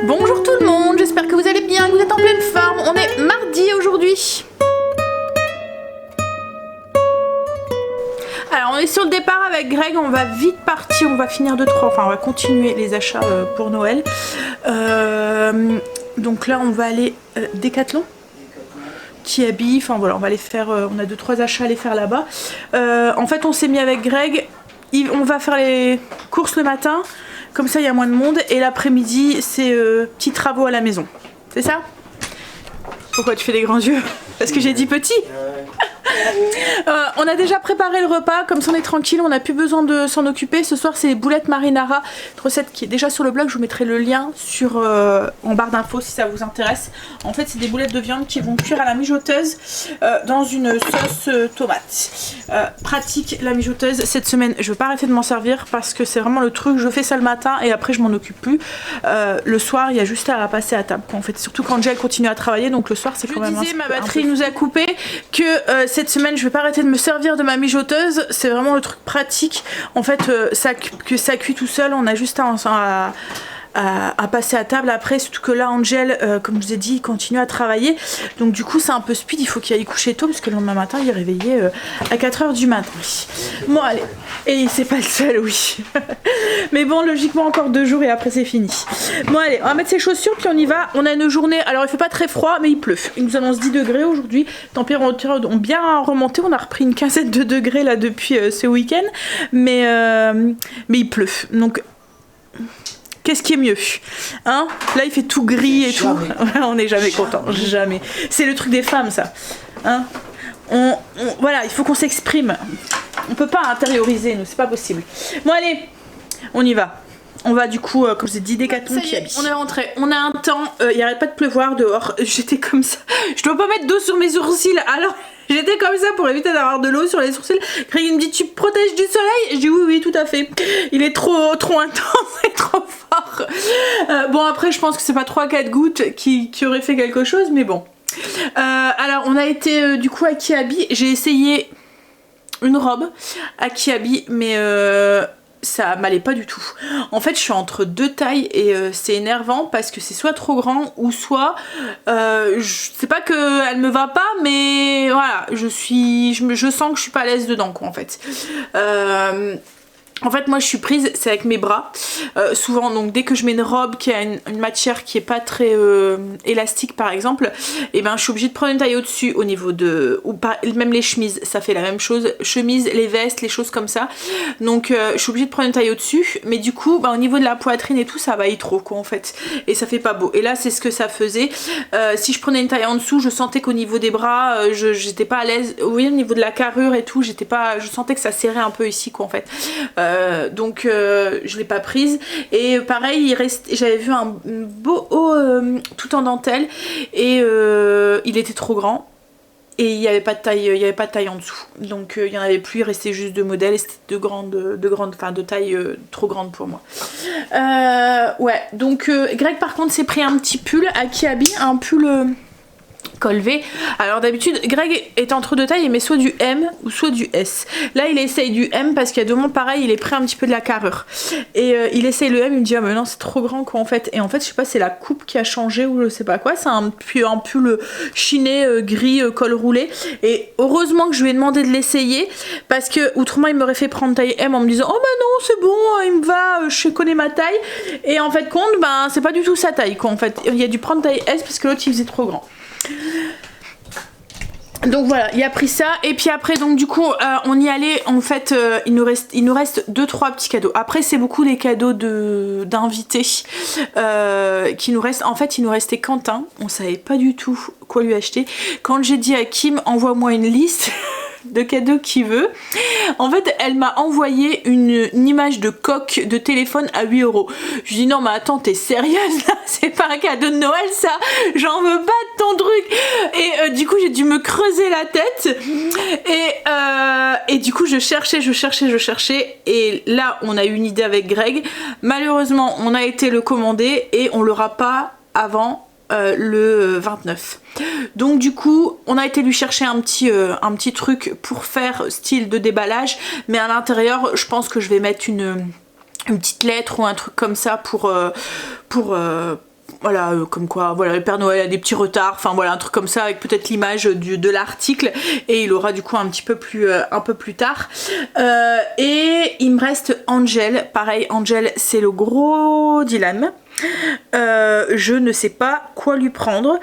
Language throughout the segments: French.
Bonjour tout le monde, j'espère que vous allez bien, que vous êtes en pleine forme. On est mardi aujourd'hui. Alors on est sur le départ avec Greg, on va vite partir, on va finir on va continuer les achats pour Noël. Donc là on va aller Decathlon qui habille, enfin voilà, on va aller faire, on a 2-3 achats à aller faire là-bas. En fait on s'est mis avec Greg, on va faire les courses le matin, comme ça il y a moins de monde, et l'après-midi c'est petits travaux à la maison. C'est ça? Pourquoi tu fais des grands yeux? Parce que j'ai dit petit. On a déjà préparé le repas, comme ça on est tranquille, on n'a plus besoin de s'en occuper. Ce soir c'est les boulettes marinara, une recette qui est déjà sur le blog, je vous mettrai le lien sur, en barre d'infos si ça vous intéresse. En fait c'est des boulettes de viande qui vont cuire à la mijoteuse dans une sauce tomate. Pratique la mijoteuse, cette semaine je vais pas arrêter de m'en servir parce que c'est vraiment le truc, je fais ça le matin et après je m'en occupe plus. Le soir il y a juste à passer à table quoi, en fait, surtout quand Jay continue à travailler, donc le soir c'est quand même ma batterie nous a coupé, que cette semaine je vais pas arrêter de me servir de ma mijoteuse, c'est vraiment le truc pratique en fait, ça cuit tout seul, on a juste à passer à table après, surtout que là Angel comme je vous ai dit il continue à travailler, donc du coup c'est un peu speed, il faut qu'il aille coucher tôt parce que le lendemain matin il est réveillé à 4 h du matin. Bon allez, et c'est pas le seul, oui. Mais bon, logiquement encore 2 jours et après c'est fini. Bon allez, on va mettre ses chaussures puis on y va. On a une journée, alors il fait pas très froid mais il pleut, il nous annonce 10 degrés aujourd'hui, températures ont bien remonté, on a repris une quinzaine de degrés là depuis ce week-end, mais il pleut, donc qu'est-ce qui est mieux, hein? Là il fait tout gris et jamais. Tout. On n'est jamais content, jamais. C'est le truc des femmes ça, hein? Voilà, il faut qu'on s'exprime. On peut pas intérioriser, nous, c'est pas possible. Bon allez, on y va. On va du coup, comme je vous ai dit, Decathlon qui habille. On est rentré, on a un temps, il arrête pas de pleuvoir dehors. J'étais comme ça, je dois pas mettre d'eau sur mes sourcils, alors j'étais comme ça pour éviter d'avoir de l'eau sur les sourcils. Greg me dit, tu protèges du soleil? Je dis oui, oui, tout à fait. Il est trop intense et trop fort. Bon après, je pense que c'est pas 3-4 gouttes qui auraient fait quelque chose, mais bon. Alors on a été du coup à Kiabi, j'ai essayé une robe à Kiabi mais ça m'allait pas du tout. En fait je suis entre 2 tailles et c'est énervant parce que c'est soit trop grand ou soit c'est pas que elle me va pas, mais voilà, je sens que je suis pas à l'aise dedans quoi en fait. En fait moi je suis prise, c'est avec mes bras souvent, donc dès que je mets une robe qui a une matière qui est pas très élastique par exemple, et ben je suis obligée de prendre une taille au-dessus au niveau de, ou pas, même les chemises ça fait la même chose, chemises, les vestes, les choses comme ça, donc je suis obligée de prendre une taille au-dessus, mais du coup au niveau de la poitrine et tout ça va y trop quoi en fait, et ça fait pas beau, et là c'est ce que ça faisait. Si je prenais une taille en dessous je sentais qu'au niveau des bras j'étais pas à l'aise, oui, au niveau de la carrure et tout, je sentais que ça serrait un peu ici quoi en fait. Donc je l'ai pas prise, et pareil j'avais vu un beau haut tout en dentelle et il était trop grand et il n'y avait pas de taille en dessous, donc il y en avait plus, il restait juste 2 modèles et c'était de taille trop grande pour moi. Ouais, donc Greg par contre s'est pris un petit pull à Kiabi, un pull col V. Alors d'habitude Greg est entre 2 tailles, il met soit du M ou soit du S. Là il essaye du M parce qu'il y a 2 mondes pareil, il est pris un petit peu de la carrure et il essaye le M, il me dit ah mais non c'est trop grand quoi en fait, et en fait je sais pas, c'est la coupe qui a changé ou je sais pas quoi, c'est un pull chiné gris col roulé, et heureusement que je lui ai demandé de l'essayer parce que autrement il m'aurait fait prendre taille M en me disant oh bah non c'est bon il me va, je connais ma taille, et en fait compte ben c'est pas du tout sa taille quoi en fait, il a dû prendre taille S parce que l'autre il faisait trop grand. Donc voilà, il a pris ça, et puis après donc du coup on y allait en fait, il nous reste 2-3 petits cadeaux. Après c'est beaucoup des cadeaux d'invités qui nous restent. En fait il nous restait Quentin, on savait pas du tout quoi lui acheter. Quand j'ai dit à Kim envoie-moi une liste de cadeaux qu'il veut, en fait elle m'a envoyé une image de coque de téléphone à 8 €. Je dis non mais attends, t'es sérieuse là, c'est pas un cadeau de Noël ça, j'en veux pas de ton truc. Et du coup j'ai dû me creuser la tête et du coup je cherchais et là on a eu une idée avec Greg. Malheureusement on a été le commander et on l'aura pas avant le 29. Donc du coup on a été lui chercher un petit truc pour faire style de déballage, mais à l'intérieur je pense que je vais mettre une petite lettre ou un truc comme ça pour voilà, comme quoi, voilà, le Père Noël a des petits retards, enfin voilà, un truc comme ça avec peut-être l'image de l'article, et il aura du coup un peu plus tard. Et il me reste Angel, pareil, Angel c'est le gros dilemme. Je ne sais pas quoi lui prendre,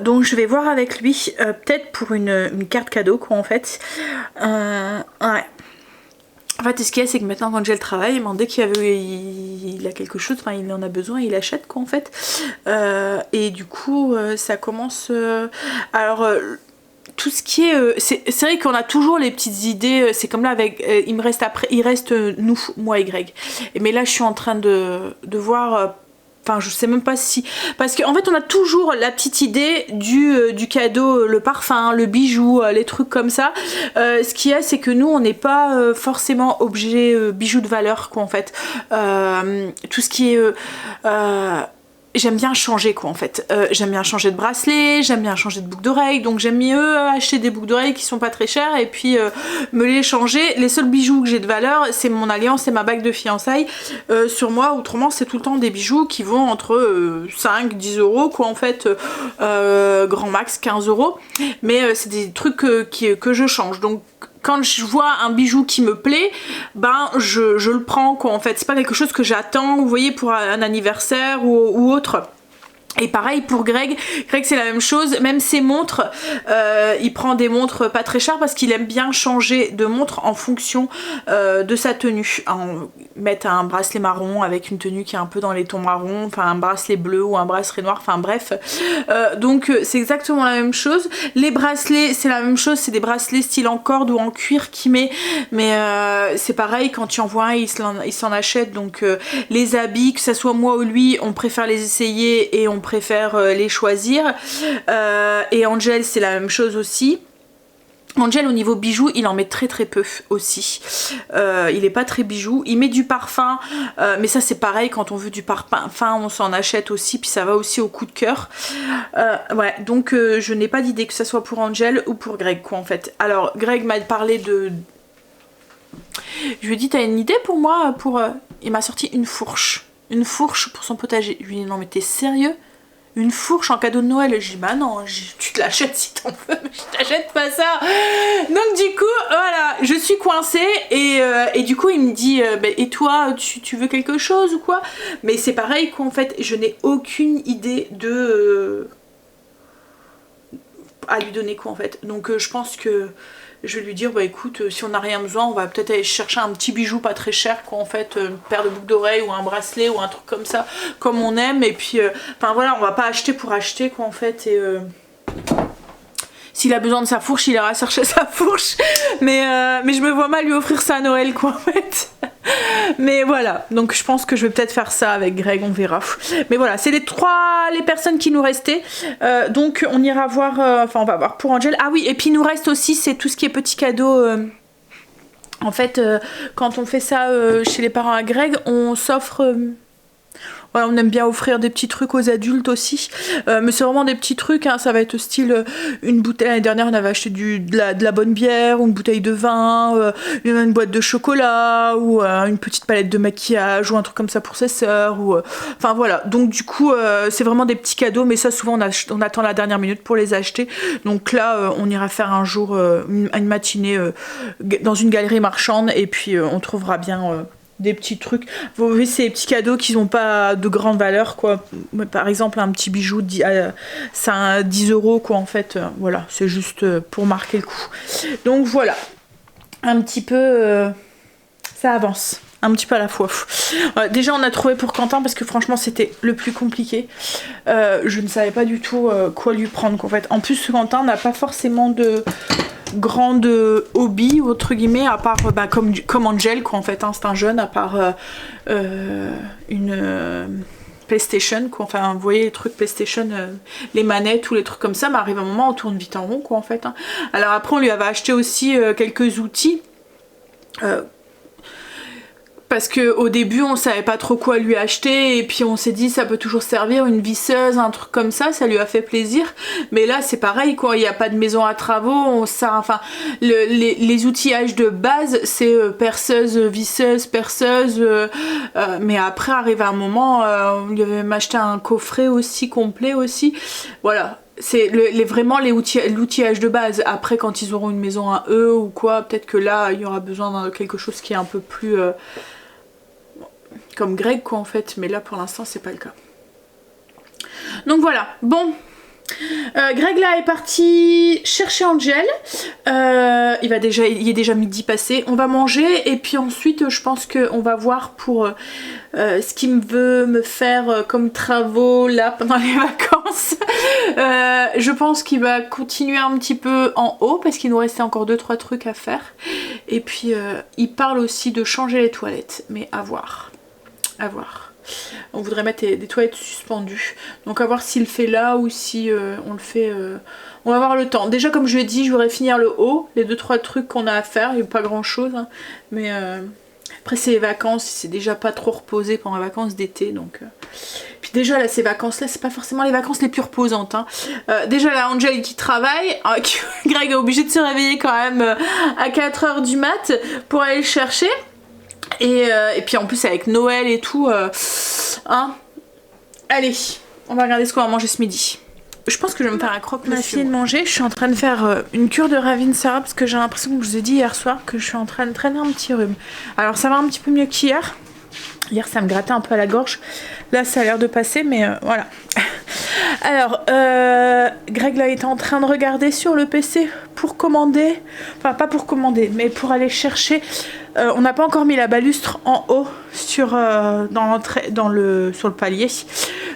donc je vais voir avec lui, peut-être pour une carte cadeau quoi en fait. Ouais. En fait, ce qu'il y a, c'est que maintenant, quand j'ai le travail, dès qu'il a quelque chose, enfin, il en a besoin, il achète, quoi, en fait. Et du coup, ça commence... Alors, tout ce qui est... c'est vrai qu'on a toujours les petites idées, c'est comme là, avec... il reste nous, moi et Greg. Mais là, je suis en train de voir... Enfin, je sais même pas si... Parce qu'en fait, on a toujours la petite idée du cadeau, le parfum, le bijou, les trucs comme ça. Ce qu'il y a, c'est que nous, on n'est pas forcément objet bijoux de valeur, quoi, en fait. Tout ce qui est... j'aime bien changer quoi en fait, j'aime bien changer de bracelet, j'aime bien changer de boucle d'oreille, donc j'aime mieux acheter des boucles d'oreilles qui sont pas très chères et puis me les changer. Les seuls bijoux que j'ai de valeur, c'est mon alliance et ma bague de fiançailles sur moi. Autrement c'est tout le temps des bijoux qui vont entre 5-10 euros quoi en fait, grand max 15 euros, mais c'est des trucs que je change. Donc quand je vois un bijou qui me plaît, ben je le prends quoi en fait. C'est pas quelque chose que j'attends, vous voyez, pour un anniversaire ou autre. Et pareil pour Greg, c'est la même chose, même ses montres, il prend des montres pas très chères parce qu'il aime bien changer de montre en fonction de sa tenue. Mettre un bracelet marron avec une tenue qui est un peu dans les tons marrons, enfin un bracelet bleu ou un bracelet noir, enfin bref. Donc c'est exactement la même chose. Les bracelets c'est la même chose, c'est des bracelets style en corde ou en cuir qu'il met, mais c'est pareil, quand tu en vois un, il s'en achète. Donc les habits, que ça soit moi ou lui, on préfère les essayer et on préfère les choisir. Et Angel c'est la même chose aussi. Angel au niveau bijoux il en met très peu aussi, il est pas très bijou, il met du parfum, mais ça c'est pareil, quand on veut du parfum on s'en achète aussi, puis ça va aussi au coup de cœur. Ouais, donc je n'ai pas d'idée que ça soit pour Angel ou pour Greg quoi en fait. Alors Greg m'a parlé de... Je lui ai dit t'as une idée pour moi pour... Il m'a sorti une fourche pour son potager. Je lui ai dit non mais t'es sérieux? Une fourche en cadeau de Noël? J'ai dit bah non, tu te l'achètes si t'en veux, mais je t'achète pas ça. Donc du coup voilà, je suis coincée et du coup il me dit bah, et toi tu veux quelque chose ou quoi? Mais c'est pareil quoi en fait, je n'ai aucune idée de à lui donner quoi en fait. Donc je pense que je vais lui dire bah écoute, si on n'a rien besoin, on va peut-être aller chercher un petit bijou pas très cher quoi en fait, une paire de boucles d'oreilles ou un bracelet ou un truc comme ça, comme on aime. Et puis enfin voilà, on va pas acheter pour acheter quoi en fait. Et s'il a besoin de sa fourche, il ira chercher sa fourche. Mais je me vois mal lui offrir ça à Noël quoi en fait. Mais voilà, donc je pense que je vais peut-être faire ça avec Greg, on verra. Mais voilà, c'est les personnes qui nous restaient. Donc on ira voir, enfin on va voir pour Angel. Ah oui, et puis il nous reste aussi, c'est tout ce qui est petits cadeaux. En fait, quand on fait ça chez les parents à Greg, on s'offre... Ouais, on aime bien offrir des petits trucs aux adultes aussi, mais c'est vraiment des petits trucs, hein. Ça va être style une bouteille. L'année dernière on avait acheté de la bonne bière, ou une bouteille de vin, une boîte de chocolat, ou une petite palette de maquillage, ou un truc comme ça pour ses sœurs, ou enfin voilà. Donc du coup c'est vraiment des petits cadeaux, mais ça souvent on attend la dernière minute pour les acheter. Donc là on ira faire un jour une matinée dans une galerie marchande, et puis on trouvera bien des petits trucs. Vous voyez, c'est des petits cadeaux qui n'ont pas de grande valeur quoi. Par exemple un petit bijou c'est 10 euros quoi en fait. Voilà, c'est juste pour marquer le coup. Donc voilà, un petit peu ça avance un petit peu à la fois. Déjà on a trouvé pour Quentin parce que franchement c'était le plus compliqué. Je ne savais pas du tout quoi lui prendre en fait. En plus Quentin n'a pas forcément de grande hobby entre guillemets, à part comme Angel quoi en fait, hein, c'est un jeune, à part une PlayStation quoi, enfin vous voyez les trucs PlayStation, les manettes, tous les trucs comme ça, mais arrive un moment on tourne vite en rond quoi en fait, hein. Alors après on lui avait acheté aussi quelques outils parce que au début on savait pas trop quoi lui acheter et puis on s'est dit ça peut toujours servir, une visseuse, un truc comme ça lui a fait plaisir. Mais là c'est pareil quoi, il n'y a pas de maison à travaux, enfin les outillages de base c'est perceuse, visseuse, perceuse, mais après arrive un moment, il avait même acheté un coffret aussi complet aussi, voilà. C'est vraiment l'outillage de base. Après quand ils auront une maison à eux ou quoi, peut-être que là il y aura besoin de quelque chose qui est un peu plus comme Greg quoi en fait, mais là pour l'instant c'est pas le cas. Donc voilà, bon. Greg là est parti chercher Angel, il est déjà midi passé, on va manger et puis ensuite je pense qu'on va voir pour ce qu'il veut me faire comme travaux là pendant les vacances. Je pense qu'il va continuer un petit peu en haut parce qu'il nous restait encore 2-3 trucs à faire et puis il parle aussi de changer les toilettes, mais à voir, à voir. On voudrait mettre des toilettes suspendues. Donc à voir s'il le fait là ou si on le fait... On va avoir le temps. Déjà comme je lui ai dit, je voudrais finir le haut. Les 2-3 trucs qu'on a à faire. Il n'y a pas grand chose. Hein. Mais après c'est les vacances. C'est déjà pas trop reposé pendant les vacances d'été. Donc puis déjà là ces vacances là c'est pas forcément les vacances les plus reposantes. Hein. Déjà là Angel qui travaille. Greg est obligé de se réveiller quand même à 4 h du mat pour aller le chercher. Et puis en plus avec Noël et tout, hein. Allez, on va regarder ce qu'on va manger ce midi. Je pense que je vais me faire un croque-monsieur. On a fini de manger, je suis en train de faire une cure de Ravinsara parce que j'ai l'impression que je vous ai dit hier soir que je suis en train de traîner un petit rhume. Alors ça va un petit peu mieux qu'hier. Hier ça me grattait un peu à la gorge. Là ça a l'air de passer mais voilà. Alors Greg là était en train de regarder sur le PC pour commander. Enfin pas pour commander mais pour aller chercher. On n'a pas encore mis la balustre en haut sur, sur le palier.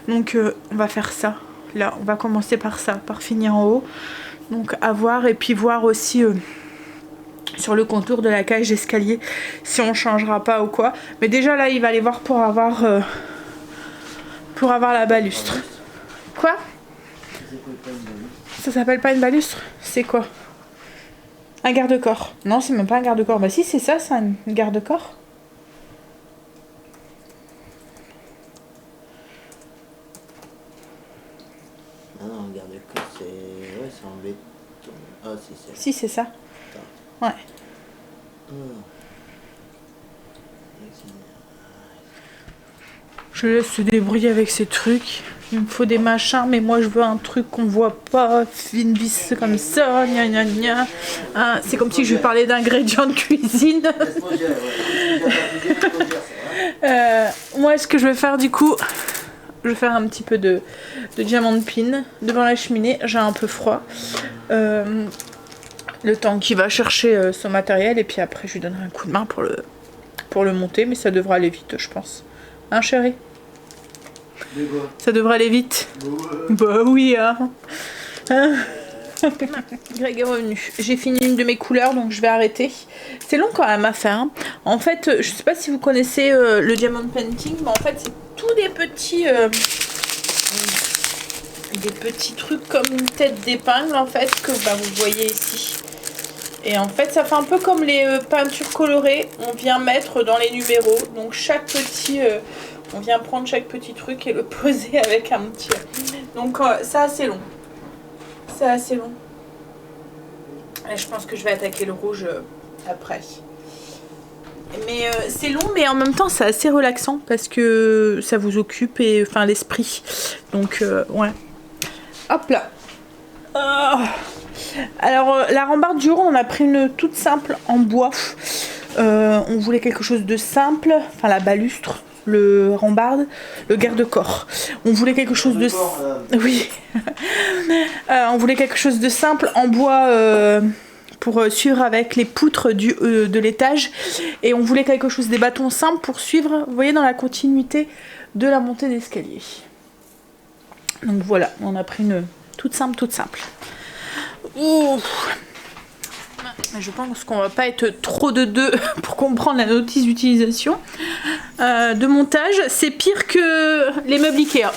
Donc on va faire ça. Là on va commencer par ça, par finir en haut. Donc à voir et puis voir aussi... sur le contour de la cage d'escalier si on changera pas ou quoi, mais déjà là il va aller voir pour avoir la balustre. Quoi? Ça s'appelle pas une balustre? C'est quoi? Un garde-corps? Non c'est même pas un garde-corps, bah si c'est ça, c'est un garde-corps. Ah non, un garde-corps c'est... ouais c'est en béton. Ah si c'est ça. Ouais. Je laisse se débrouiller avec ces trucs. Il me faut des machins, mais moi je veux un truc qu'on voit pas, une vis comme ça, gna gna gna. Hein, c'est comme si je lui parlais d'ingrédients de cuisine. Moi ce que je vais faire du coup, je vais faire un petit peu de diamant pin devant la cheminée. J'ai un peu froid. Le temps qu'il va chercher son matériel et puis après je lui donnerai un coup de main pour le monter, mais ça devrait aller vite je pense. Hein chérie? Ça devrait aller vite. Bah oui hein. Greg est revenu. J'ai fini une de mes couleurs donc je vais arrêter. C'est long quand même à faire. Hein. En fait je sais pas si vous connaissez le diamond painting, mais en fait c'est tous des petits trucs comme une tête d'épingle en fait que bah, vous voyez ici. Et en fait ça fait un peu comme les peintures colorées, on vient mettre dans les numéros, donc chaque petit, on vient prendre chaque petit truc et le poser avec un petit... Donc c'est assez long, c'est assez long. Et je pense que je vais attaquer le rouge après. Mais c'est long mais en même temps c'est assez relaxant parce que ça vous occupe et enfin l'esprit. Donc ouais. Hop là. Alors la rambarde du jour on a pris une toute simple en bois. On voulait quelque chose de simple, enfin la balustre, le rambarde, le garde-corps. On voulait quelque chose de... Oui. On voulait quelque chose de simple en bois pour suivre avec les poutres de l'étage. Et on voulait quelque chose, des bâtons simples pour suivre, vous voyez, dans la continuité de la montée d'escalier. Donc voilà, on a pris une toute simple, toute simple. Ouh. Je pense qu'on va pas être trop de deux pour comprendre la notice d'utilisation de montage. C'est pire que les meubles Ikea.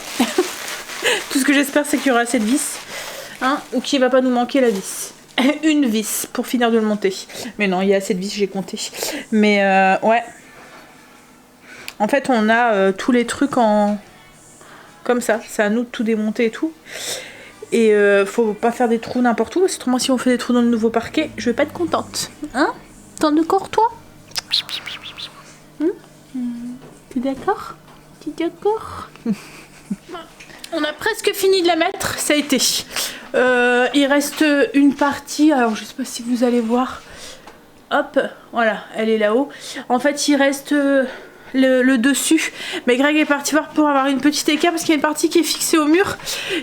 Tout ce que j'espère c'est qu'il y aura cette vis, hein, ou qu'il va pas nous manquer la vis. Une vis pour finir de le monter. Mais non, il y a assez de vis, j'ai compté. Mais ouais. En fait, on a tous les trucs en... Comme ça. C'est à nous de tout démonter et tout. Et faut pas faire des trous n'importe où. Parce que autrement, si on fait des trous dans le nouveau parquet, je vais pas être contente. Hein? T'es d'accord, toi? T'es d'accord? T'es d'accord? On a presque fini de la mettre. Ça a été. Il reste une partie. Alors, je sais pas si vous allez voir. Hop, voilà, elle est là-haut. En fait, il reste le dessus. Mais Greg est parti voir pour avoir une petite écart parce qu'il y a une partie qui est fixée au mur.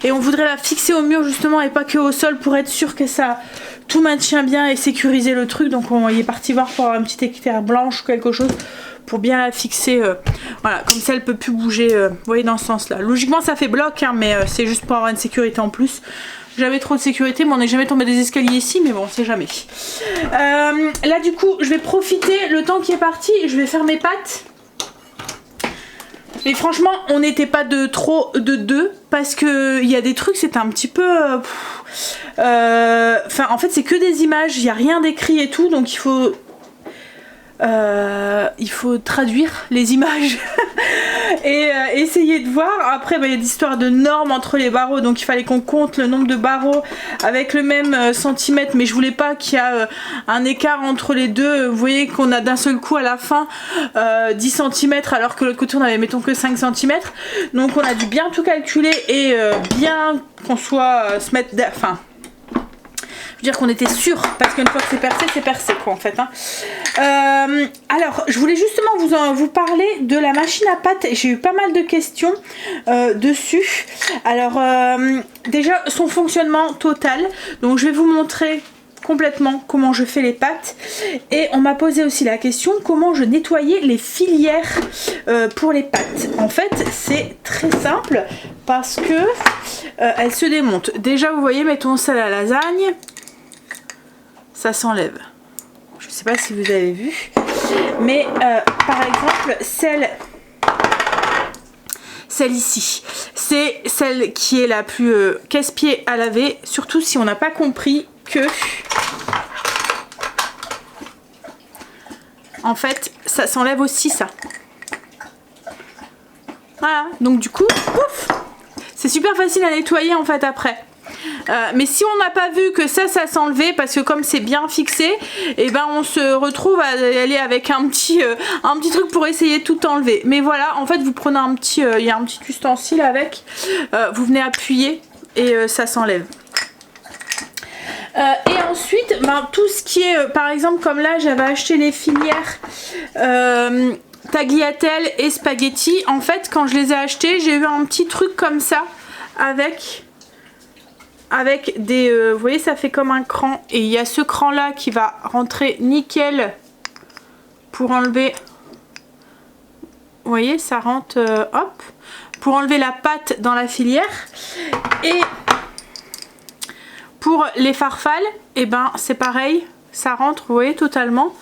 Et on voudrait la fixer au mur justement et pas que au sol pour être sûr que ça tout maintient bien et sécuriser le truc. Donc on y est parti voir pour avoir une petite équerre blanche ou quelque chose pour bien la fixer. Voilà, comme ça elle peut plus bouger. Vous voyez, dans ce sens-là. Logiquement ça fait bloc, hein, mais c'est juste pour avoir une sécurité en plus. Jamais trop de sécurité, mais on n'est jamais tombé des escaliers ici, mais bon, on sait jamais. Là, du coup, je vais profiter le temps qui est parti. Je vais faire mes pattes. Et franchement, on n'était pas de trop de deux parce que il y a des trucs, c'était un petit peu. Enfin, en fait, c'est que des images. Il n'y a rien d'écrit et tout, donc il faut traduire les images et essayer de voir. Après il y a des histoires de normes entre les barreaux, donc il fallait qu'on compte le nombre de barreaux avec le même centimètre, mais je voulais pas qu'il y a un écart entre les deux. Vous voyez qu'on a d'un seul coup à la fin 10 cm alors que l'autre côté on avait mettons que 5 cm, donc on a dû bien tout calculer et bien qu'on soit se mettre enfin je veux dire qu'on était sûr, parce qu'une fois que c'est percé quoi en fait. Hein. Alors, je voulais justement vous parler de la machine à pâte. J'ai eu pas mal de questions dessus. Alors, déjà, son fonctionnement total. Donc, je vais vous montrer complètement comment je fais les pâtes. Et on m'a posé aussi la question comment je nettoyais les filières pour les pâtes. En fait, c'est très simple parce que elles se démontent. Déjà, vous voyez, mettons celle à lasagne. Ça s'enlève. Je sais pas si vous avez vu, mais par exemple celle ici, c'est celle qui est la plus casse-pied à laver, surtout si on n'a pas compris que en fait ça s'enlève aussi ça. Voilà, donc du coup, pouf, c'est super facile à nettoyer en fait après. Mais si on n'a pas vu que ça s'enlevait parce que comme c'est bien fixé, et ben on se retrouve à aller avec un petit truc pour essayer de tout enlever. Mais voilà, en fait vous prenez un petit, il y a un petit ustensile avec, vous venez appuyer et ça s'enlève. Et ensuite, ben, tout ce qui est, par exemple comme là j'avais acheté les filières tagliatelle et spaghetti. En fait quand je les ai achetés, j'ai eu un petit truc comme ça avec des... vous voyez, ça fait comme un cran. Et il y a ce cran-là qui va rentrer nickel pour enlever... Vous voyez, ça rentre... hop. Pour enlever la pâte dans la filière. Et pour les farfales, et ben c'est pareil. Ça rentre, vous voyez, totalement.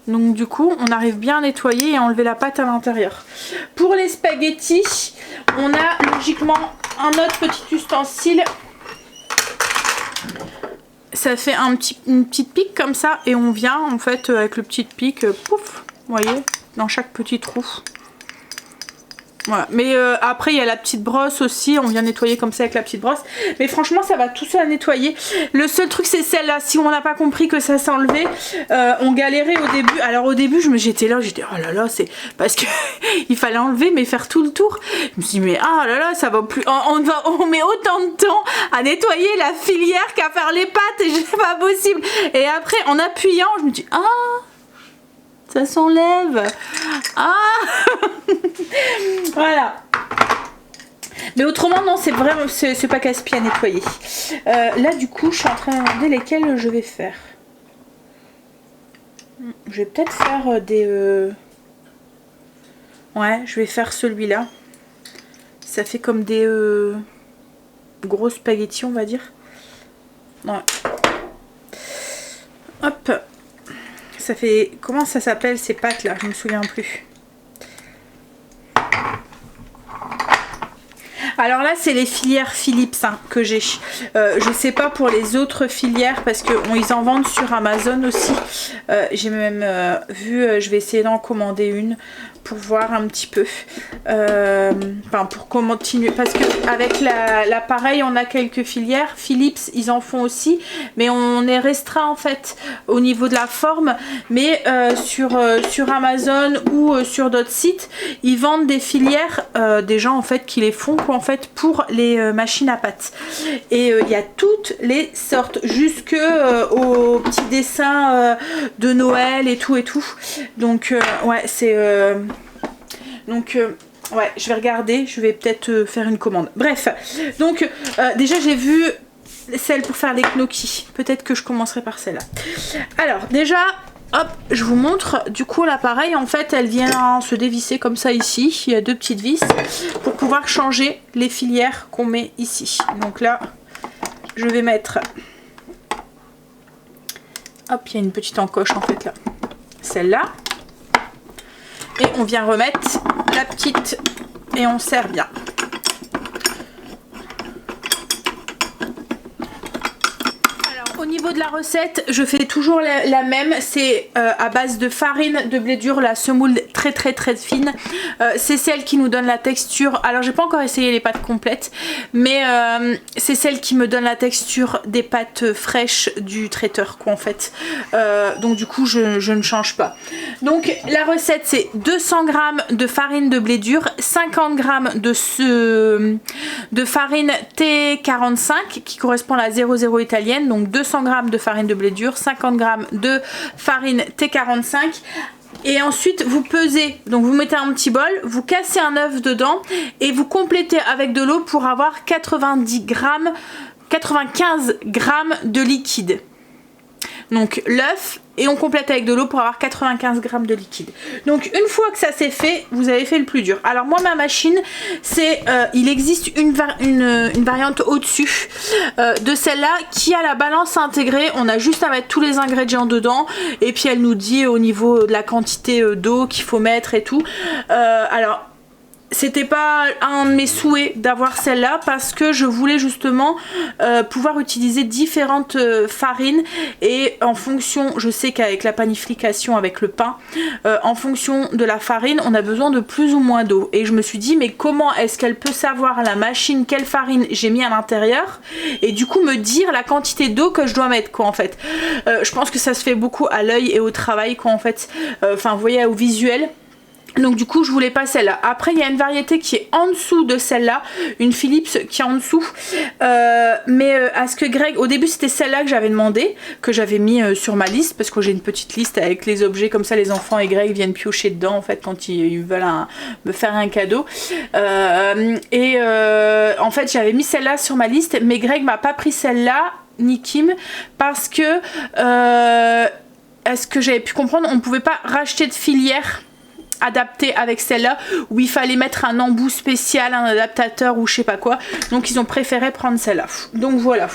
Donc du coup, on arrive bien à nettoyer et à enlever la pâte à l'intérieur. Pour les spaghettis, on a logiquement un autre petit ustensile. Ça fait une petite pique comme ça et on vient en fait avec le petit pic, pouf, vous voyez, dans chaque petit trou. Voilà. Mais après il y a la petite brosse aussi, on vient nettoyer comme ça avec la petite brosse. Mais franchement ça va tout seul à nettoyer. Le seul truc c'est celle-là, si on n'a pas compris que ça s'enlevait, on galérait au début. Alors au début j'étais là, oh là là, c'est parce que il fallait enlever mais faire tout le tour. Je me suis dit mais ah là là, ça va plus, on met autant de temps à nettoyer la filière qu'à faire les pâtes et c'est pas possible. Et après en appuyant je me dis ah, ça s'enlève. Ah voilà. Mais autrement non, c'est vraiment c'est pas casse-pied à nettoyer. Là du coup je suis en train de regarder lesquels je vais faire. Je vais peut-être faire des ouais, je vais faire celui-là. Ça fait comme des gros spaghettis on va dire. Ouais. Hop. Ça fait... Comment ça s'appelle ces pâtes là? Je me souviens plus. Alors là c'est les filières Philips hein, que j'ai. Je sais pas pour les autres filières parce qu'ils en vendent sur Amazon aussi. J'ai même vu, je vais essayer d'en commander une pour voir un petit peu, enfin pour continuer, parce que avec l'appareil on a quelques filières. Philips ils en font aussi, mais on est restreint en fait au niveau de la forme. Mais sur Amazon ou sur d'autres sites, ils vendent des filières, des gens en fait qui les font quoi, en fait pour les machines à pâte. Et il y a toutes les sortes, jusque aux petits dessins de Noël et tout. Donc ouais, c'est ouais, je vais regarder, je vais peut-être faire une commande. Bref, donc déjà j'ai vu celle pour faire les gnocchis. Peut-être que je commencerai par celle-là. Alors déjà, hop, je vous montre. Du coup l'appareil en fait elle vient se dévisser comme ça ici. Il y a deux petites vis pour pouvoir changer les filières qu'on met ici. Donc là je vais mettre, hop, il y a une petite encoche en fait là, celle-là. Et on vient remettre la petite et on serre bien. Au niveau de la recette, je fais toujours la même, c'est à base de farine de blé dur, la semoule très fine. C'est celle qui nous donne la texture. Alors j'ai pas encore essayé les pâtes complètes, mais c'est celle qui me donne la texture des pâtes fraîches du traiteur quoi en fait. Donc du coup je ne change pas. Donc la recette c'est 200 g de farine de blé dur, 50 g de farine T45 qui correspond à la 00 italienne, donc 200 g de farine de blé dur, 50 g de farine T45. Et ensuite vous pesez, donc vous mettez un petit bol, vous cassez un œuf dedans et vous complétez avec de l'eau pour avoir 95 g de liquide. Donc l'œuf, et on complète avec de l'eau pour avoir 95 g de liquide. Donc une fois que ça c'est fait, vous avez fait le plus dur. Alors moi ma machine, c'est il existe une variante au-dessus de celle-là qui a la balance intégrée. On a juste à mettre tous les ingrédients dedans et puis elle nous dit au niveau de la quantité d'eau qu'il faut mettre et tout. Alors c'était pas un de mes souhaits d'avoir celle-là parce que je voulais justement pouvoir utiliser différentes farines et en fonction, je sais qu'avec la panification avec le pain, en fonction de la farine on a besoin de plus ou moins d'eau et je me suis dit mais comment est-ce qu'elle peut savoir la machine quelle farine j'ai mis à l'intérieur et du coup me dire la quantité d'eau que je dois mettre quoi en fait. Je pense que ça se fait beaucoup à l'œil et au travail quoi en fait, enfin vous voyez au visuel. Donc du coup je voulais pas celle-là. Après il y a une variété qui est en dessous de celle-là, une Philips qui est en dessous, mais à ce que Greg, au début c'était celle-là que j'avais demandé, que j'avais mis sur ma liste parce que j'ai une petite liste avec les objets comme ça, les enfants et Greg viennent piocher dedans en fait quand ils veulent me faire un cadeau. En fait j'avais mis celle-là sur ma liste, mais Greg m'a pas pris celle-là ni Kim parce que à ce que j'avais pu comprendre on pouvait pas racheter de filière adapté avec celle-là où il fallait mettre un embout spécial, un adaptateur ou je sais pas quoi, donc ils ont préféré prendre celle-là. Donc voilà,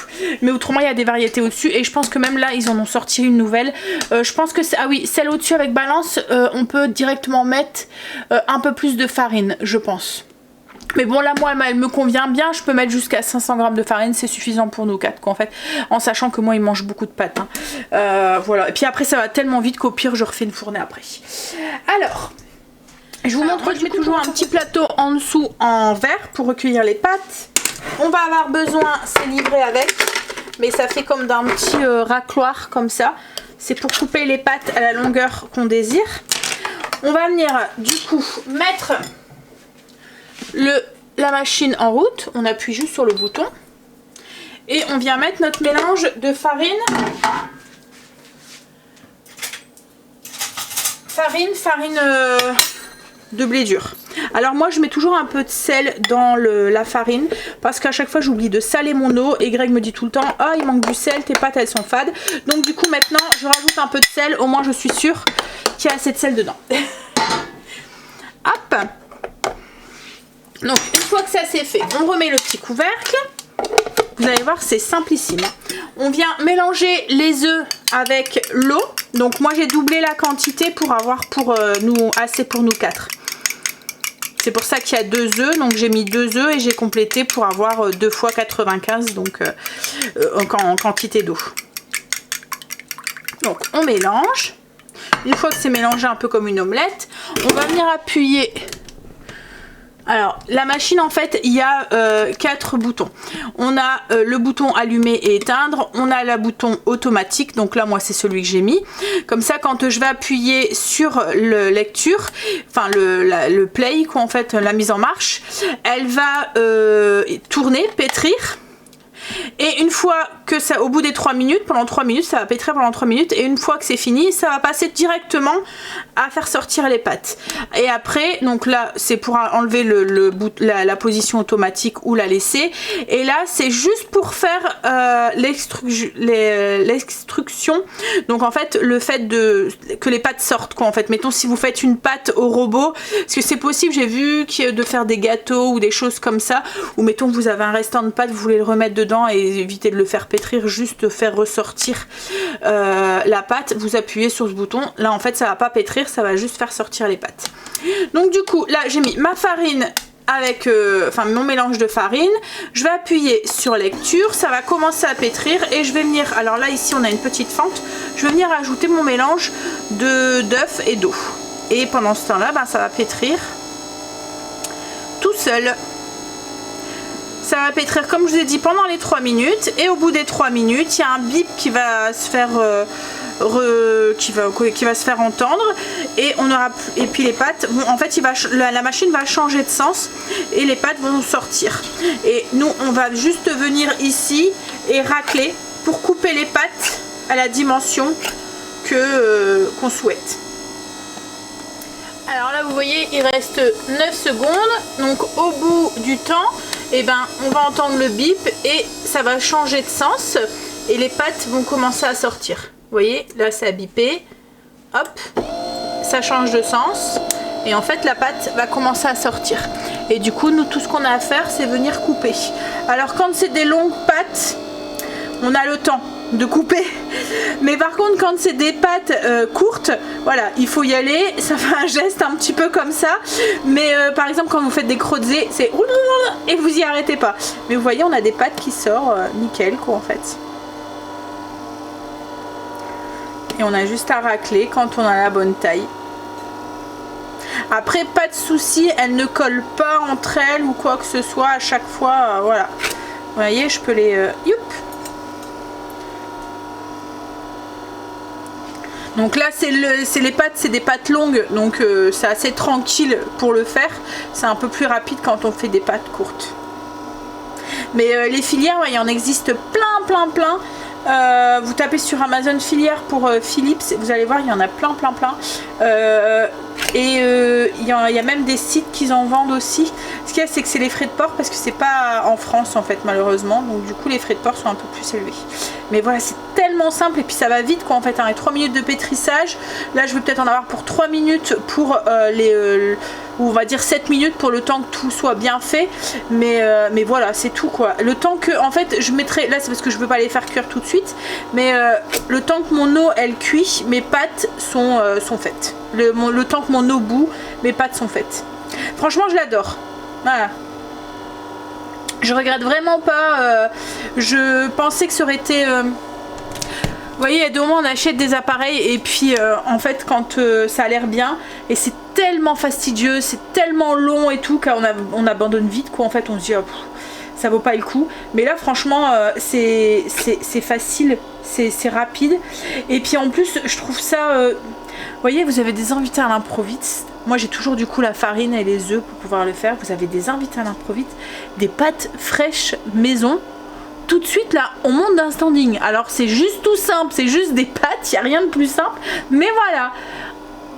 mais autrement il y a des variétés au-dessus et je pense que même là ils en ont sorti une nouvelle. Je pense que c'est, ah oui, celle au-dessus avec balance, on peut directement mettre un peu plus de farine je pense. Mais bon là moi elle me convient bien, je peux mettre jusqu'à 500 g de farine, c'est suffisant pour nous quatre quoi en fait, en sachant que moi ils mangent beaucoup de pâtes hein. Voilà, et puis après ça va tellement vite qu'au pire je refais une fournée après. Alors je vous montre, je mets toujours un petit plateau en dessous en verre pour recueillir les pâtes. On va avoir besoin, c'est livré avec, mais ça fait comme d'un petit racloir comme ça. C'est pour couper les pâtes à la longueur qu'on désire. On va venir du coup mettre la machine en route. On appuie juste sur le bouton. Et on vient mettre notre mélange de farine. Farine de blé dur. Alors moi je mets toujours un peu de sel dans la farine parce qu'à chaque fois j'oublie de saler mon eau et Greg me dit tout le temps ah il manque du sel, tes pâtes elles sont fades. Donc du coup maintenant je rajoute un peu de sel, au moins je suis sûre qu'il y a assez de sel dedans. Hop. Donc une fois que ça c'est fait, on remet le petit couvercle. Vous allez voir c'est simplissime. On vient mélanger les œufs avec l'eau. Donc moi j'ai doublé la quantité pour avoir assez pour nous quatre. C'est pour ça qu'il y a 2 œufs, donc j'ai mis 2 œufs et j'ai complété pour avoir 2 fois 95, donc en quantité d'eau. Donc on mélange. Une fois que c'est mélangé un peu comme une omelette, on va venir appuyer. Alors la machine en fait il y a 4 boutons. On a le bouton allumer et éteindre, on a le bouton automatique, donc là moi c'est celui que j'ai mis. Comme ça quand je vais appuyer sur le lecture, enfin le play quoi en fait, la mise en marche, elle va tourner, pétrir. Et une fois que ça, au bout des 3 minutes, pendant 3 minutes, ça va pétrir pendant 3 minutes. Et une fois que c'est fini, ça va passer directement à faire sortir les pâtes. Et après, donc là, c'est pour enlever la position automatique ou la laisser. Et là, c'est juste pour faire l'extruction. Donc en fait, le fait que les pâtes sortent, quoi. En fait, mettons si vous faites une pâte au robot, parce que c'est possible, j'ai vu de faire des gâteaux ou des choses comme ça. Ou mettons que vous avez un restant de pâte, vous voulez le remettre dedans et éviter de le faire pétrir, juste faire ressortir la pâte, vous appuyez sur ce bouton. Là en fait ça va pas pétrir, ça va juste faire sortir les pâtes. Donc du coup là j'ai mis ma farine avec mon mélange de farine, je vais appuyer sur lecture, ça va commencer à pétrir et je vais venir, alors là ici on a une petite fente, je vais venir ajouter mon mélange d'œufs et d'eau et pendant ce temps là ça va pétrir tout seul. Ça va pétrir comme je vous ai dit pendant les 3 minutes et au bout des 3 minutes il y a un bip qui va se faire qui va se faire entendre et on aura et puis les pâtes vont, en fait la machine va changer de sens et les pâtes vont sortir et nous on va juste venir ici et racler pour couper les pâtes à la dimension qu'on souhaite. Alors là vous voyez il reste 9 secondes, donc au bout du temps on va entendre le bip et ça va changer de sens et les pâtes vont commencer à sortir. Vous voyez là ça a bipé, hop, ça change de sens et en fait la pâte va commencer à sortir et du coup nous tout ce qu'on a à faire c'est venir couper. Alors quand c'est des longues pâtes on a le temps de couper, mais par contre quand c'est des pâtes courtes, voilà, il faut y aller, ça fait un geste un petit peu comme ça, mais par exemple quand vous faites des crozets, c'est et vous y arrêtez pas, mais vous voyez on a des pâtes qui sortent nickel quoi en fait, et on a juste à racler quand on a la bonne taille. Après pas de souci, elles ne collent pas entre elles ou quoi que ce soit à chaque fois, voilà, vous voyez je peux les youp. Donc là c'est les pâtes, c'est des pâtes longues, donc c'est assez tranquille pour le faire. C'est un peu plus rapide quand on fait des pâtes courtes. Mais les filières, il y en existe plein. Vous tapez sur Amazon filière pour Philips, vous allez voir il y en a plein. Et il y a même des sites qui en vendent aussi. Ce qu'il y a c'est que c'est les frais de port parce que c'est pas en France en fait malheureusement, donc du coup les frais de port sont un peu plus élevés. Mais voilà c'est tellement simple et puis ça va vite quoi en fait, les 3 minutes de pétrissage, là je vais peut-être en avoir pour 3 minutes pour ou on va dire 7 minutes pour le temps que tout soit bien fait, mais voilà c'est tout quoi. Le temps que en fait je mettrai, là c'est parce que je veux pas les faire cuire tout de suite, mais le temps que mon eau elle cuit, mes pâtes sont faites. Le temps que mon eau bout, mes pâtes sont faites. Franchement je l'adore, voilà. Je regrette vraiment pas, je pensais que ça aurait été... vous voyez, il y a des moments on achète des appareils et puis en fait quand ça a l'air bien et c'est tellement fastidieux, c'est tellement long et tout qu'on abandonne vite quoi en fait, on se dit oh, ça vaut pas le coup. Mais là franchement c'est facile, c'est rapide et puis en plus je trouve ça... vous voyez, vous avez des invités à l'improviste. Moi j'ai toujours du coup la farine et les œufs pour pouvoir le faire. Vous avez des invités à l'improviste, des pâtes fraîches maison. Tout de suite là on monte d'un standing. Alors c'est juste tout simple, c'est juste des pâtes, il n'y a rien de plus simple. Mais voilà,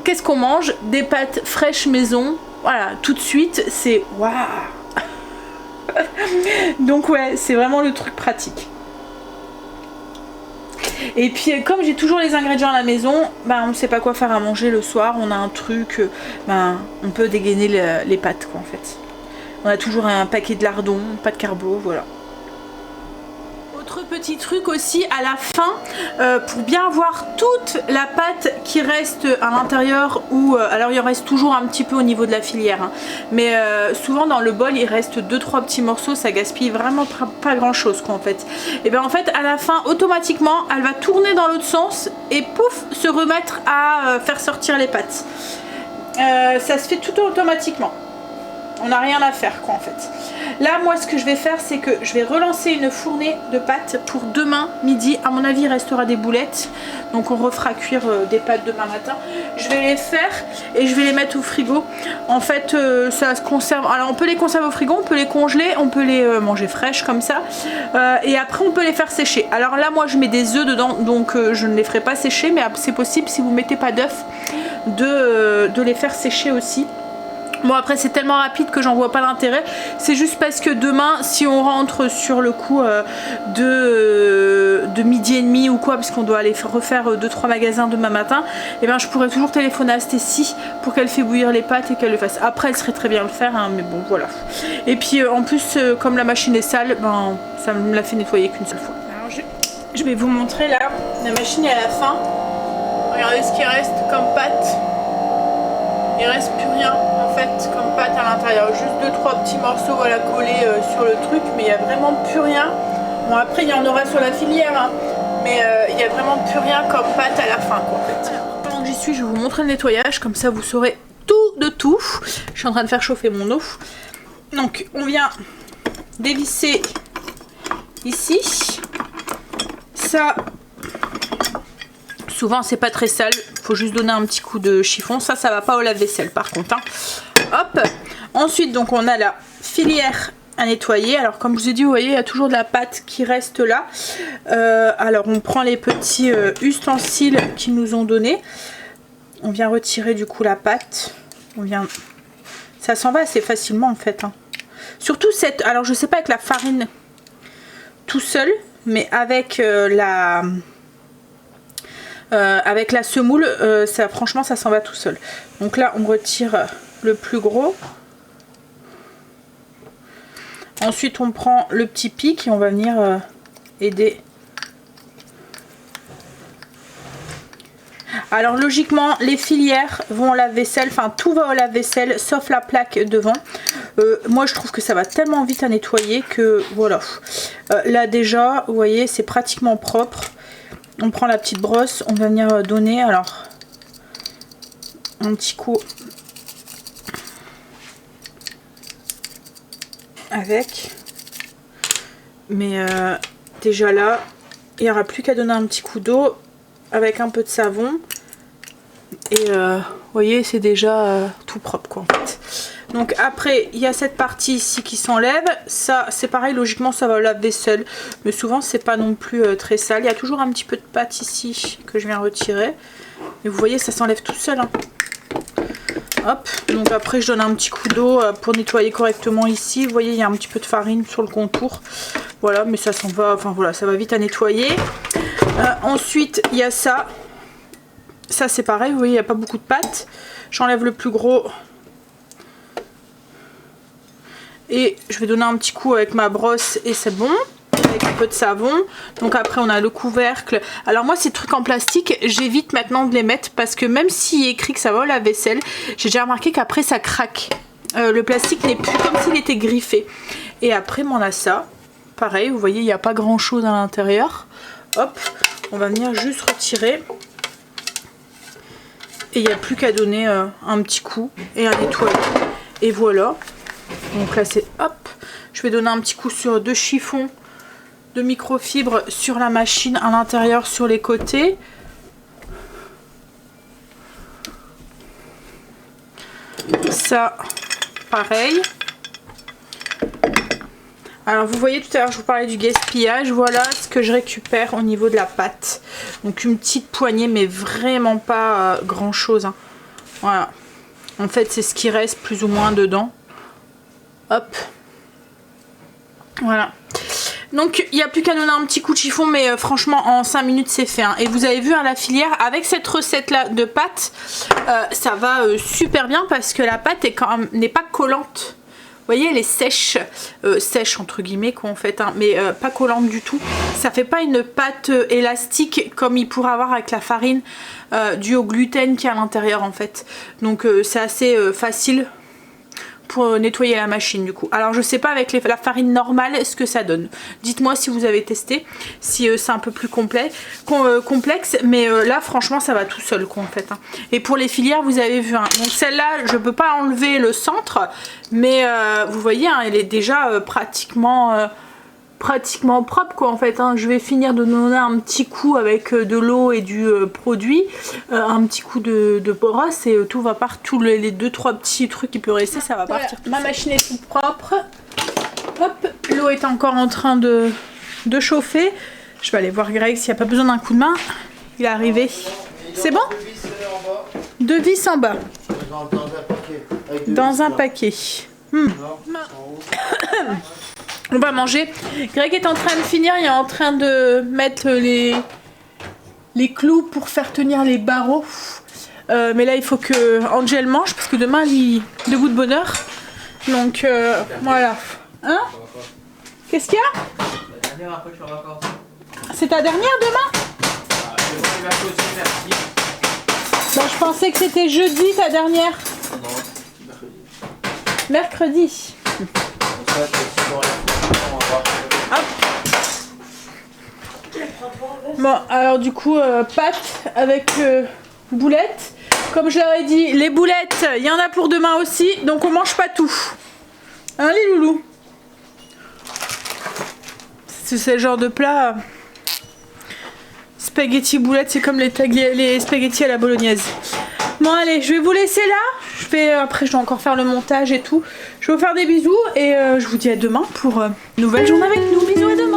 qu'est-ce qu'on mange? Des pâtes fraîches maison. Voilà, tout de suite c'est waouh. Donc ouais, c'est vraiment le truc pratique. Et puis comme j'ai toujours les ingrédients à la maison, on ne sait pas quoi faire à manger le soir, on a un truc, on peut dégainer les pâtes quoi en fait. On a toujours un paquet de lardons, pas de carbo, voilà. Autre petit truc aussi à la fin, pour bien voir toute la pâte qui reste à l'intérieur, ou alors il en reste toujours un petit peu au niveau de la filière, hein, mais souvent dans le bol il reste 2-3 petits morceaux, ça gaspille vraiment pas grand chose quoi en fait. Et bien en fait à la fin automatiquement elle va tourner dans l'autre sens et pouf se remettre à faire sortir les pâtes. Ça se fait tout automatiquement. On n'a rien à faire quoi en fait. Là moi ce que je vais faire c'est que je vais relancer une fournée de pâtes pour demain midi. À mon avis il restera des boulettes. Donc on refera cuire des pâtes demain matin. Je vais les faire et je vais les mettre au frigo. En fait ça se conserve. Alors on peut les conserver au frigo, on peut les congeler, on peut les manger fraîches comme ça. Et après on peut les faire sécher. Alors là moi je mets des œufs dedans donc je ne les ferai pas sécher. Mais c'est possible si vous ne mettez pas d'œufs de les faire sécher aussi. Bon après c'est tellement rapide que j'en vois pas l'intérêt. C'est juste parce que demain si on rentre sur le coup de midi et demi ou quoi, parce qu'on doit aller refaire 2-3 magasins demain matin, et ben je pourrais toujours téléphoner à Stécie pour qu'elle fait bouillir les pâtes et qu'elle le fasse. Après elle serait très bien le faire hein, mais bon voilà. Et puis en plus comme la machine est sale, ben ça me l'a fait nettoyer qu'une seule fois. Alors je vais vous montrer là, la machine est à la fin. Regardez ce qui reste comme pâte. Il reste plus rien en fait comme pâte à l'intérieur, juste 2-3 petits morceaux voilà, collés sur le truc, mais il n'y a vraiment plus rien. Bon après il y en aura sur la filière hein, mais il n'y a vraiment plus rien comme pâte à la fin quoi, en fait. Alors, pendant que j'y suis je vais vous montrer le nettoyage, comme ça vous saurez tout de tout. Je suis en train de faire chauffer mon eau. Donc on vient dévisser ici, ça souvent c'est pas très sale, faut juste donner un petit coup de chiffon. Ça va pas au lave-vaisselle par contre hein. Hop, ensuite donc on a la filière à nettoyer. Alors comme je vous ai dit vous voyez il y a toujours de la pâte qui reste là. Alors on prend les petits ustensiles qu'ils nous ont donné, on vient retirer du coup la pâte, ça s'en va assez facilement en fait hein. Surtout cette, alors je sais pas avec la farine tout seul, mais avec avec la semoule, ça, franchement ça s'en va tout seul. Donc là on retire le plus gros. Ensuite on prend le petit pic et on va venir aider. Alors logiquement les filières vont au lave-vaisselle, enfin tout va au lave-vaisselle sauf la plaque devant. Moi je trouve que ça va tellement vite à nettoyer que voilà. Là déjà vous voyez c'est pratiquement propre. On prend la petite brosse, on va venir donner alors un petit coup avec, mais déjà là il n'y aura plus qu'à donner un petit coup d'eau avec un peu de savon et vous voyez c'est déjà tout propre quoi en fait. Donc après il y a cette partie ici qui s'enlève, ça c'est pareil logiquement ça va au lave-vaisselle, mais souvent c'est pas non plus très sale. Il y a toujours un petit peu de pâte ici que je viens retirer, et vous voyez ça s'enlève tout seul hein. Hop, donc après je donne un petit coup d'eau pour nettoyer correctement ici. Vous voyez il y a un petit peu de farine sur le contour, voilà, mais ça s'en va, enfin voilà ça va vite à nettoyer. Ensuite il y a ça c'est pareil, vous voyez il n'y a pas beaucoup de pâte. J'enlève le plus gros et je vais donner un petit coup avec ma brosse et c'est bon, avec un peu de savon. Donc après on a le couvercle. Alors moi ces trucs en plastique j'évite maintenant de les mettre parce que même s'il est écrit que ça va au lave-vaisselle, j'ai déjà remarqué qu'après ça craque. Le plastique n'est plus comme s'il était griffé. Et après on a ça, pareil vous voyez il n'y a pas grand chose à l'intérieur. Hop, on va venir juste retirer et il n'y a plus qu'à donner un petit coup et un nettoyer et voilà. Donc là c'est hop, je vais donner un petit coup sur 2 chiffons de microfibre sur la machine à l'intérieur sur les côtés. Ça pareil. Alors vous voyez tout à l'heure je vous parlais du gaspillage, voilà ce que je récupère au niveau de la pâte. Donc une petite poignée mais vraiment pas grand chose hein. Voilà, en fait c'est ce qui reste plus ou moins dedans. Hop, voilà. Donc il n'y a plus qu'à donner un petit coup de chiffon, mais franchement en 5 minutes c'est fait hein. Et vous avez vu à la filière avec cette recette là de pâte, ça va super bien parce que la pâte n'est pas collante. voyez, elle est sèche, sèche entre guillemets quoi en fait, hein, mais pas collante du tout. Ça fait pas une pâte élastique comme il pourrait avoir avec la farine due au gluten qui est à l'intérieur en fait. Donc c'est assez facile pour nettoyer la machine du coup. Alors je sais pas avec la farine normale ce que ça donne. Dites-moi si vous avez testé, si c'est un peu plus complexe, mais là franchement ça va tout seul quoi en fait. Hein. Et pour les filières vous avez vu, hein. Donc celle-là je peux pas enlever le centre, mais vous voyez hein, elle est déjà pratiquement propre quoi en fait, hein. Je vais finir de donner un petit coup avec de l'eau et du produit, un petit coup de brosse et tout va partir, les 2-3 petits trucs qui peuvent rester ça va partir. Ma machine est toute propre, hop, l'eau est encore en train de chauffer. Je vais aller voir Greg s'il n'y a pas besoin d'un coup de main, il est arrivé. C'est bon? 2 vis en bas. Dans un paquet. On va manger. Greg est en train de finir, il est en train de mettre les clous pour faire tenir les barreaux. Mais là il faut que Angel mange parce que demain elle est debout de bonne heure. Donc voilà. Hein? Qu'est-ce qu'il y a? C'est ta dernière demain? Bon, je pensais que c'était jeudi ta dernière. Mercredi. Hop. Bon alors du coup pâtes avec boulettes. Comme je leur ai dit, les boulettes il y en a pour demain aussi, donc on mange pas tout. Hein les loulous? C'est le genre de plat spaghetti boulettes, c'est comme les spaghettis à la bolognaise. Bon allez, je vais vous laisser là. Après je dois encore faire le montage et tout. Je vais vous faire des bisous et je vous dis à demain pour une nouvelle journée avec nous. Bisous à demain.